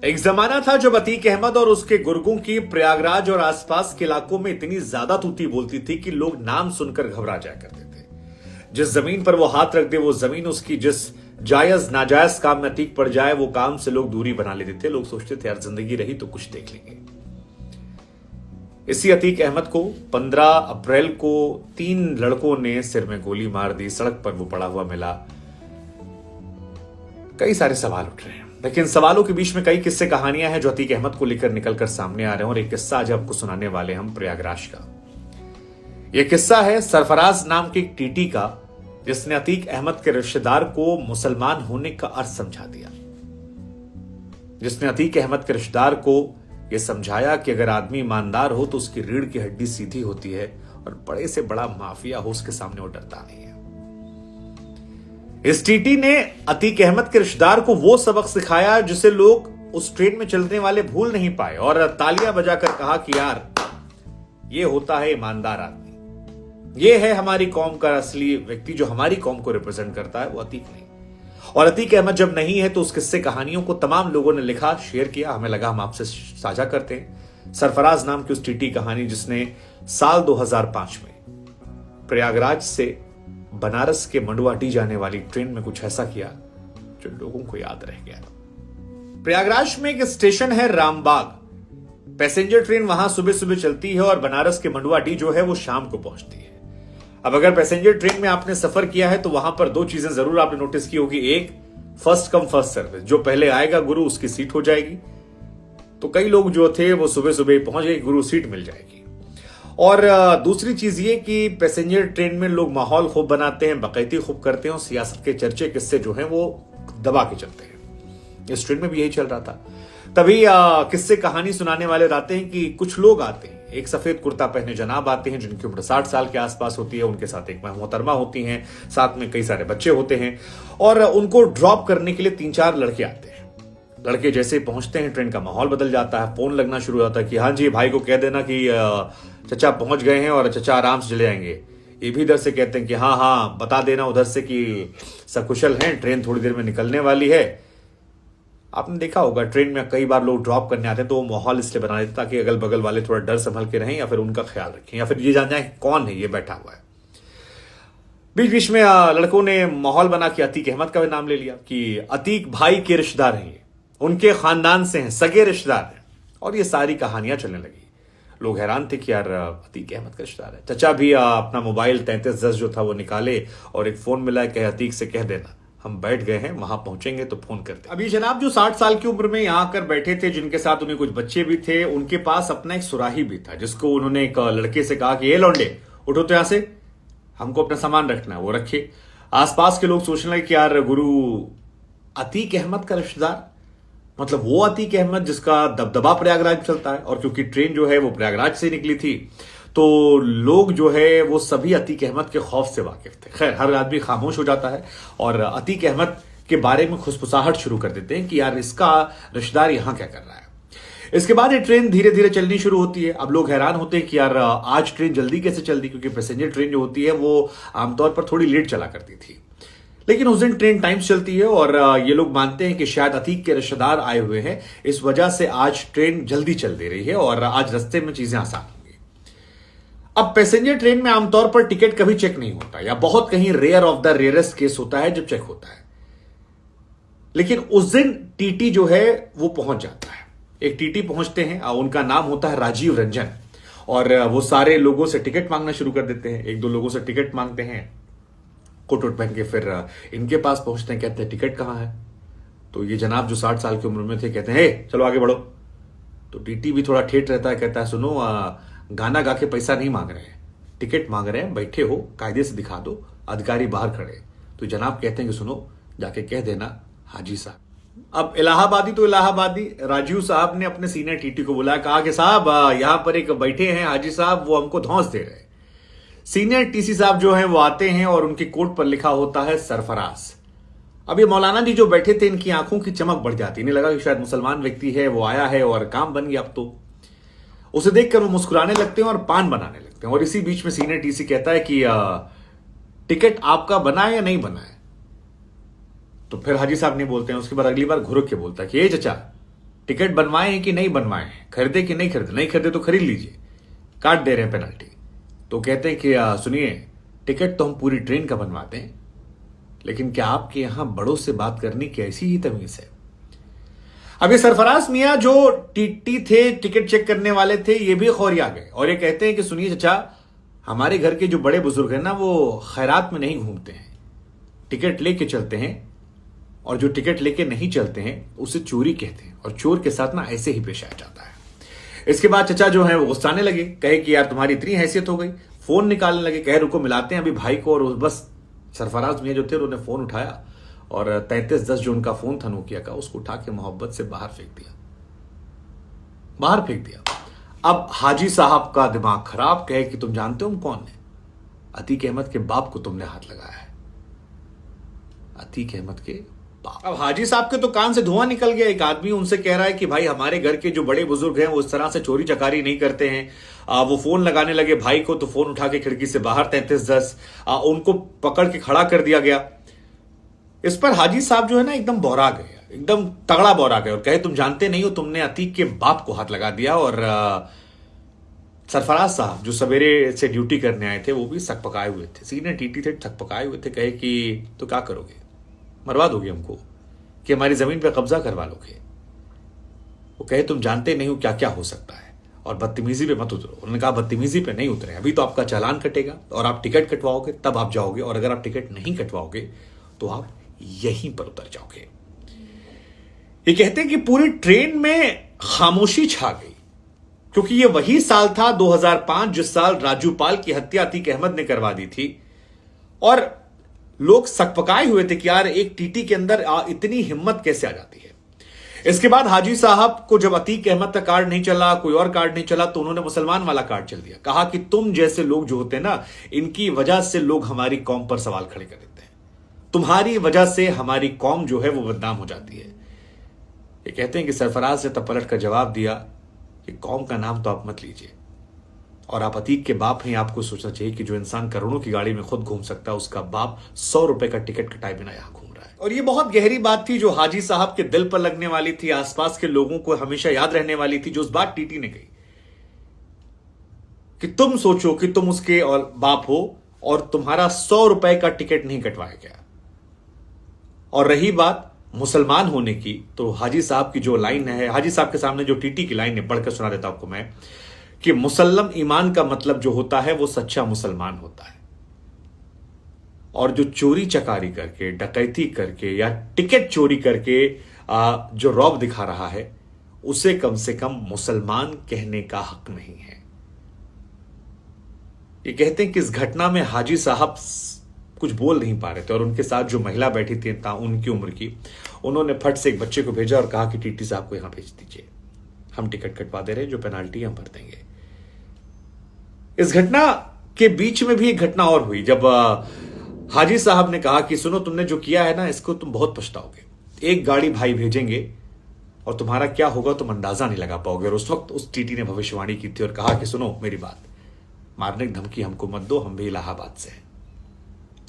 एक जमाना था जब अतीक अहमद और उसके गुर्गों की प्रयागराज और आसपास के इलाकों में इतनी ज्यादा तूती बोलती थी कि लोग नाम सुनकर घबरा जाया करते थे। जिस जमीन पर वो हाथ रख दे वो जमीन उसकी, जिस जायज नाजायज काम में अतीक पड़ जाए वो काम से लोग दूरी बना लेते थे। लोग सोचते थे यार जिंदगी रही तो कुछ देख लेंगे। इसी अतीक अहमद को 15 अप्रैल को 3 लड़कों ने सिर में गोली मार दी। सड़क पर वो पड़ा हुआ मिला। कई सारे सवाल उठ रहे हैं, लेकिन सवालों के बीच में कई किस्से कहानियां हैं जो अतीक अहमद को लेकर निकलकर सामने आ रहे हैं। और एक किस्सा आज आपको सुनाने वाले हम प्रयागराज का। यह किस्सा है सरफराज नाम के एक टीटी का, जिसने अतीक अहमद के रिश्तेदार को मुसलमान होने का अर्थ समझा दिया। जिसने अतीक अहमद के रिश्तेदार को यह समझाया कि अगर आदमी ईमानदार हो तो उसकी रीढ़ की हड्डी सीधी होती है और बड़े से बड़ा माफिया हो उसके सामने वो डरता नहीं है। इस टीटी ने अतीक अहमद के रिश्तेदार को वो सबक सिखाया जिसे लोग उस ट्रेन में चलने वाले भूल नहीं पाए, और तालियां बजाकर कहा कि यार ये होता है ईमानदार आदमी, ये है हमारी कौम का असली व्यक्ति, जो हमारी कौम को रिप्रेजेंट करता है वो अतीक नहीं। और अतीक अहमद जब नहीं है तो उस किस्से कहानियों को तमाम लोगों ने लिखा, शेयर किया। हमें लगा हम आपसे साझा करते हैं सरफराज नाम की उस टीटी कहानी, जिसने साल 2005 में प्रयागराज से बनारस के मंडुआडीह जाने वाली ट्रेन में कुछ ऐसा किया जो लोगों को याद रह गया। प्रयागराज में एक स्टेशन है रामबाग। पैसेंजर ट्रेन वहां सुबह सुबह चलती है और बनारस के मंडुआडीह जो है वो शाम को पहुंचती है। अब अगर पैसेंजर ट्रेन में आपने सफर किया है तो वहां पर 2 चीजें जरूर आपने नोटिस की होगी। एक, फर्स्ट कम फर्स्ट सर्विस, जो पहले आएगा गुरु उसकी सीट हो जाएगी। तो कई लोग जो थे वो सुबह सुबह पहुंच गए, गुरु सीट मिल जाएगी। और दूसरी चीज ये कि पैसेंजर ट्रेन में लोग माहौल खूब बनाते हैं, बकैती खूब करते हैं और सियासत के चर्चे किस्से जो हैं वो दबा के चलते हैं। इस ट्रेन में भी यही चल रहा था। तभी किस्से कहानी सुनाने वाले आते हैं कि कुछ लोग आते हैं, एक सफेद कुर्ता पहने जनाब आते हैं जिनकी उम्र 60 साल के आसपास होती है। उनके साथ एक मोहतरमा होती हैं, साथ में कई सारे बच्चे होते हैं और उनको ड्रॉप करने के लिए 3-4 लड़के आते हैं। लड़के जैसे ही पहुंचते हैं ट्रेन का माहौल बदल जाता है। फोन लगना शुरू हो जाता है कि हाँ जी भाई को कह देना कि चचा पहुंच गए हैं और चचा आराम से चले जाएंगे। ये भी इधर से कहते हैं कि हाँ बता देना उधर से कि सकुशल हैं, ट्रेन थोड़ी देर में निकलने वाली है। आपने देखा होगा ट्रेन में कई बार लोग ड्रॉप करने आते हैं तो वो माहौल इसलिए बना देते ताकि अगल बगल वाले थोड़ा डर संभल के रहें या फिर उनका ख्याल रखें या फिर ये जान जाए कौन है ये बैठा हुआ है। बीच बीच में लड़कों ने माहौल बना के अतीक अहमद का भी नाम ले लिया कि अतीक भाई के रिश्तेदार हैं, ये उनके खानदान से हैं, सगे रिश्तेदार हैं। और ये सारी कहानियां चलने लगी। लोग हैरान थे कि यार अतीक अहमद का रिश्तेदार है। चचा भी अपना मोबाइल 3310 जो था वो निकाले और एक फोन मिला, कहे अतीक से कह देना हम बैठ गए हैं, वहां पहुंचेंगे तो फोन करते। अभी जनाब जो 60 साल की उम्र में यहां आकर बैठे थे, जिनके साथ उन्हें कुछ बच्चे भी थे, उनके पास अपना एक सुराही भी था जिसको उन्होंने एक लड़के से कहा कि ये लौंडे उठो तो यहां से, हमको अपना सामान रखना है। वो रखे। आसपास के लोग सोचने लगे कि यार गुरु अतीक अहमद का रिश्तेदार, मतलब वो अतीक अहमद जिसका दबदबा प्रयागराज चलता है। और क्योंकि ट्रेन जो है वो प्रयागराज से निकली थी तो लोग जो है वो सभी अतीक अहमद के खौफ से वाकिफ थे। खैर हर आदमी खामोश हो जाता है और अतीक अहमद के बारे में खुसफुसाहट शुरू कर देते हैं कि यार इसका रिश्तेदार यहां क्या कर रहा है। इसके बाद ये ट्रेन धीरे धीरे चलनी शुरू होती है। अब लोग हैरान होते हैं कि यार आज ट्रेन जल्दी कैसे चलती, क्योंकि पैसेंजर ट्रेन जो होती है वो आमतौर पर थोड़ी लेट चला करती थी। लेकिन उस दिन ट्रेन टाइम चलती है और ये लोग मानते हैं कि शायद अतीक के रिश्तेदार आए हुए हैं, इस वजह से आज ट्रेन जल्दी चल दे रही है और आज रास्ते में चीजें आसान होंगी। अब पैसेंजर ट्रेन में आमतौर पर टिकट कभी चेक नहीं होता या बहुत कहीं rare of the rarest case होता है जब चेक होता है। लेकिन उस दिन टीटी जो है वो पहुंच जाता है। एक टीटी पहुंचते हैं, उनका नाम होता है राजीव रंजन, और वो सारे लोगों से टिकट मांगना शुरू कर देते हैं। 1-2 लोगों से टिकट मांगते हैं, कोट वोट पहन के। फिर इनके पास पहुंचते हैं, कहते हैं टिकट कहां है। तो ये जनाब जो 60 साल की उम्र में थे कहते हैं हे चलो आगे बढ़ो। तो टीटी भी थोड़ा ठेठ रहता है, कहता है सुनो गाना गा के पैसा नहीं मांग रहे हैं, टिकट मांग रहे हैं, बैठे हो कायदे से दिखा दो, अधिकारी बाहर खड़े। तो जनाब कहते हैं कि सुनो जाके कह देना हाजी साहब। अब इलाहाबादी तो इलाहाबादी, राजीव साहब ने अपने सीनियर टीटी को बुलाया, कहा कि साहब यहां पर एक बैठे हैं हाजी साहब, वो हमको धौंस दे रहे हैं। सीनियर टीसी साहब जो हैं वो आते हैं और उनके कोट पर लिखा होता है सरफराज। अब ये मौलाना जी जो बैठे थे, इनकी आंखों की चमक बढ़ जाती, इन्हें लगा कि शायद मुसलमान व्यक्ति है, वो आया है और काम बन गया। अब तो उसे देखकर वो मुस्कुराने लगते हैं और पान बनाने लगते हैं। और इसी बीच में सीनियर टीसी कहता है कि टिकट आपका बना है या नहीं बना है। तो फिर हाजी साहब नहीं बोलते हैं। उसके बाद अगली बार घुरक के बोलता है कि ए चचा टिकट बनवाए हैं कि नहीं बनवाए हैं, खरीदे कि नहीं खरीदे, नहीं खरीदे तो खरीद लीजिए, काट दे रहे हैं पेनल्टी। तो कहते हैं कि सुनिए, टिकट तो हम पूरी ट्रेन का बनवाते हैं, लेकिन क्या आपके यहां बड़ों से बात करने की ऐसी ही तमीज है? अब ये सरफराज मियां जो टीटी थे, टिकट चेक करने वाले थे, ये भी खौरिया गए और ये कहते हैं कि सुनिए चचा, हमारे घर के जो बड़े बुजुर्ग हैं ना, वो खैरात में नहीं घूमते हैं, टिकट लेके चलते हैं, और जो टिकट लेके नहीं चलते हैं उसे चोरी कहते हैं, और चोर के साथ ना ऐसे ही पेश आया जाता है। इसके बाद चचा जो है वो गुस्साने लगे, कहे कि यार तुम्हारी इतनी हैसियत हो गई, फोन निकालने लगे, कहे रुको मिलाते हैं अभी भाई को। और बस सरफराज मियां जो थे उन्होंने फोन उठाया और 3310 जो उनका फोन था नोकिया का, उसको उठा के मोहब्बत से बाहर फेंक दिया। अब हाजी साहब का दिमाग खराब, कहे कि तुम जानते हो हम कौन है? अतीक अहमद के बाप को तुमने हाथ लगाया है, अतीक अहमद के बाप। अब हाजी साहब के तो कान से धुआं निकल गया। एक आदमी उनसे कह रहा है कि भाई हमारे घर के जो बड़े बुजुर्ग हैं वो इस तरह से चोरी चकारी नहीं करते हैं। वो फोन लगाने लगे भाई को, तो फोन उठा के खिड़की से बाहर 3310 उनको पकड़ के खड़ा कर दिया गया। इस पर हाजी साहब जो है ना एकदम बौरा गए, एकदम तगड़ा बौरा गए और कहे तुम जानते नहीं हो, तुमने अतीक के बाप को हाथ लगा दिया। और सरफराज साहब जो सवेरे से ड्यूटी करने आए थे वो भी सकपकाए हुए थे, सीनियर टीटी थे, सकपकाए हुए थे। कहे कि तो क्या करोगे, मरवा दोगे हमको कि हमारी जमीन पे कब्जा करवा लोगे? वो कहे तुम जानते नहीं हो क्या क्या हो सकता है, और बदतमीजी पे मत उतरो। उन्होंने कहा बदतमीजी पे नहीं उतरे, अभी तो आपका चालान कटेगा और आप टिकट कटवाओगे तब आप जाओगे, और अगर आप टिकट नहीं कटवाओगे तो आप यहीं पर उतर जाओगे। ये कहते हैं कि पूरी ट्रेन में खामोशी छा गई, क्योंकि ये वही साल था 2005 जिस साल राजूपाल की हत्या अतीक अहमद ने करवा दी थी। और लोग सकपकाए हुए थे कि यार एक टीटी के अंदर इतनी हिम्मत कैसे आ जाती है। इसके बाद हाजी साहब को जब अतीक अहमद का कार्ड नहीं चला, कोई और कार्ड नहीं चला, तो उन्होंने मुसलमान वाला कार्ड चल दिया। कहा कि तुम जैसे लोग जो होते हैं ना, इनकी वजह से लोग हमारी कौम पर सवाल खड़े कर देते हैं, तुम्हारी वजह से हमारी कौम जो है वो बदनाम हो जाती है। ये कहते हैं कि सरफराज ने तब पलट कर जवाब दिया कि कौम का नाम तो आप मत लीजिए, और आप अतीक के बाप हैं, आपको सोचना चाहिए कि जो इंसान करोड़ों की गाड़ी में खुद घूम सकता है, उसका बाप 100 रुपए का टिकट कटाए बिना यहां घूम रहा है। और ये बहुत गहरी बात थी जो हाजी साहब के दिल पर लगने वाली थी, आसपास के लोगों को हमेशा याद रहने वाली थी, जो उस बात टीटी ने कही कि तुम सोचो कि तुम उसके और बाप हो और तुम्हारा 100 रुपए का टिकट नहीं कटवाया गया। और रही बात मुसलमान होने की, तो हाजी साहब की जो लाइन है, हाजी साहब के सामने जो टीटी की लाइन है, पढ़कर सुना देता हूं आपको मैं, कि मुसल्लम ईमान का मतलब जो होता है वो सच्चा मुसलमान होता है, और जो चोरी चकारी करके, डकैती करके या टिकट चोरी करके जो रौब दिखा रहा है, उसे कम से कम मुसलमान कहने का हक नहीं है। ये कहते हैं कि इस घटना में हाजी साहब कुछ बोल नहीं पा रहे थे, और उनके साथ जो महिला बैठी थी उनकी उम्र की, उन्होंने फट से एक बच्चे को भेजा और कहा कि टीटी साहब को यहां भेज दीजिए, हम टिकट कटवा दे रहे हैं, जो पेनाल्टी हम भर देंगे। इस घटना के बीच में भी एक घटना और हुई, जब हाजी साहब ने कहा कि सुनो, तुमने जो किया है ना, इसको तुम बहुत पछताओगे, एक गाड़ी भाई भेजेंगे और तुम्हारा क्या होगा तुम अंदाजा नहीं लगा पाओगे। और उस वक्त उस टीटी ने भविष्यवाणी की थी और कहा कि सुनो मेरी बात, मारने की धमकी हमको मत दो, हम भी इलाहाबाद से हैं,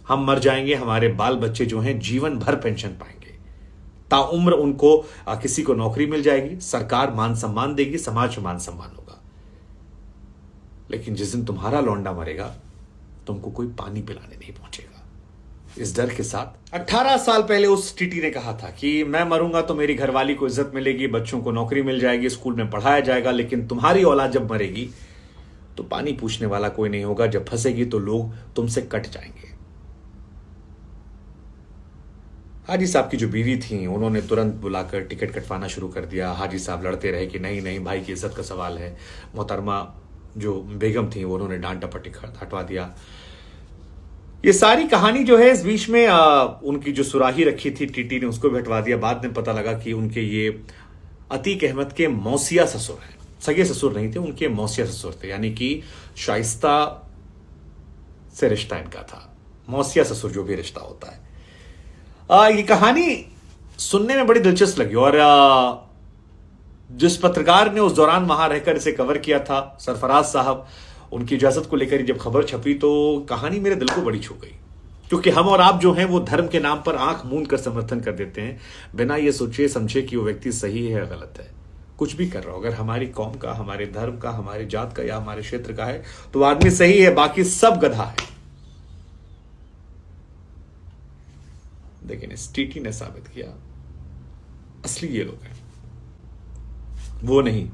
हम मर जाएंगे, हमारे बाल बच्चे जो हैं जीवन भर पेंशन पाएंगे, ताउम्र उनको किसी को नौकरी मिल जाएगी, सरकार मान सम्मान देगी, समाज में मान सम्मान होगा, लेकिन जिस दिन तुम्हारा लौंडा मरेगा तुमको कोई पानी पिलाने नहीं पहुंचेगा। इस डर के साथ 18 साल पहले उस टीटी ने कहा था कि मैं मरूंगा तो मेरी घरवाली को इज्जत मिलेगी, बच्चों को नौकरी मिल जाएगी, स्कूल में पढ़ाया जाएगा, लेकिन तुम्हारी औलाद जब मरेगी तो पानी पूछने वाला कोई नहीं होगा, जब फंसेगी तो लोग तुमसे कट जाएंगे। हाजी साहब की जो बीवी थी, उन्होंने तुरंत बुलाकर टिकट कटवाना शुरू कर दिया। हाजी साहब लड़ते रहे कि नहीं नहीं भाई की इज्जत का सवाल है। मोहतरमा जो बेगम थी उन्होंने डांट डपट हटवा दिया। ये सारी कहानी जो है, इस बीच में उनकी जो सुराही रखी थी टीटी ने, उसको भी हटवा दिया। बाद में पता लगा कि उनके ये अतीक अहमद के मौसिया ससुर हैं, सगे ससुर नहीं थे, उनके मौसिया ससुर थे, यानी कि शाइस्ता से रिश्ता इनका था, मौसिया ससुर जो भी रिश्ता होता है। ये कहानी सुनने में बड़ी दिलचस्प लगी, और जिस पत्रकार ने उस दौरान वहां रहकर इसे कवर किया था, सरफराज साहब, उनकी इजाजत को लेकर जब खबर छपी तो कहानी मेरे दिल को बड़ी छू गई, क्योंकि हम और आप जो हैं वो धर्म के नाम पर आंख मूंद कर समर्थन कर देते हैं, बिना ये सोचे समझे कि वो व्यक्ति सही है या गलत है। कुछ भी कर रहा हो, अगर हमारी कौम का, हमारे धर्म का, हमारी जात का या हमारे क्षेत्र का है तो आदमी सही है, बाकी सब गधा है। लेकिन इस टीटी ने साबित किया असली ये लोग हैं, वो नहीं